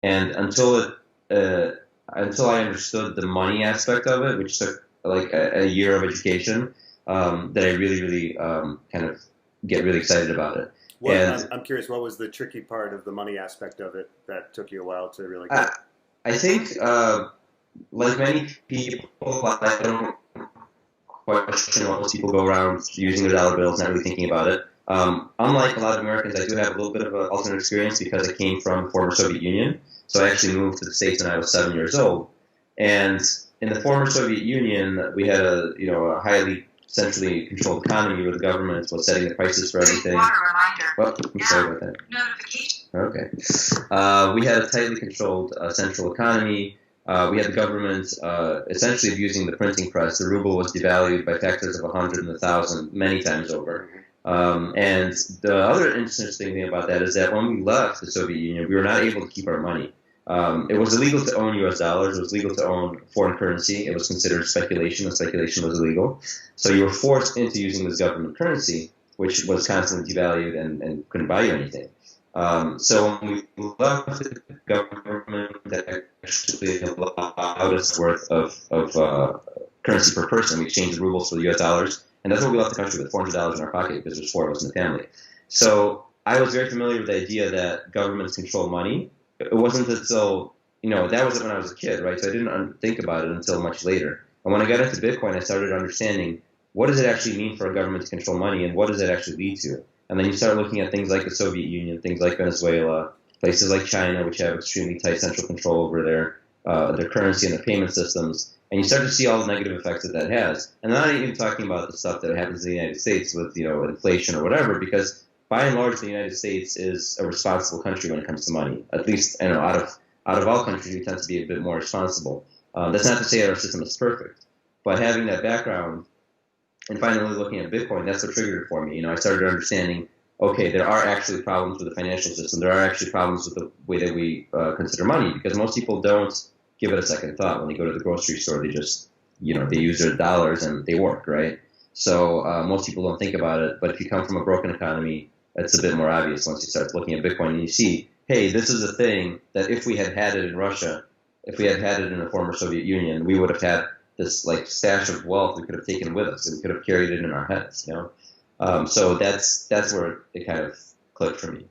And until I understood the money aspect of it, which took like a year of education, that I really kind of get really excited about it. What And I'm curious, what was the tricky part of the money aspect of it that took you a while to really I, get? I think, like many people, I don't question why most people go around using their dollar bills, not really thinking about it. Unlike a lot of Americans, I do have a little bit of an alternate experience because I came from the former Soviet Union. So I actually moved to the States when I was 7 years old. And in the former Soviet Union, we had a highly centrally controlled economy where the government was setting the prices for everything. Well, I'm sorry about that. Okay. We had a tightly controlled central economy. We had the government essentially abusing the printing press. The ruble was devalued by factors of 100 and 1,000 many times over. And the other interesting thing about that is that when we left the Soviet Union, we were not able to keep our money. It was illegal to own U.S. dollars. It was legal to own foreign currency. It was considered speculation, and speculation was illegal. So you were forced into using this government currency, which was constantly devalued and couldn't buy you anything. So when we left the government, that actually allowed us worth of currency per person. We exchanged the rubles for the U.S. dollars, and that's what we left the country with, $400 in our pocket because there's four of us in the family. So I was very familiar with the idea that governments control money. It wasn't until, that was when I was a kid, right? So I didn't think about it until much later. And when I got into Bitcoin, I started understanding what does it actually mean for a government to control money and what does it actually lead to? And then you start looking at things like the Soviet Union, things like Venezuela, places like China, which have extremely tight central control over their currency and their payment systems. And you start to see all the negative effects that has. And I'm not even talking about the stuff that happens in the United States with, inflation or whatever, because by and large, the United States is a responsible country when it comes to money. At least, out of all countries, we tend to be a bit more responsible. That's not to say that our system is perfect, but having that background and finally looking at Bitcoin, that's what triggered it for me. I started understanding, okay, there are actually problems with the financial system. There are actually problems with the way that we consider money because most people don't give it a second thought. When they go to the grocery store, they just, they use their dollars and they work, right? So most people don't think about it. But if you come from a broken economy, it's a bit more obvious once you start looking at Bitcoin and you see, hey, this is a thing that if we had it in Russia, if we had it in the former Soviet Union, we would have had this like stash of wealth we could have taken with us and we could have carried it in our heads, So that's where it kind of clicked for me.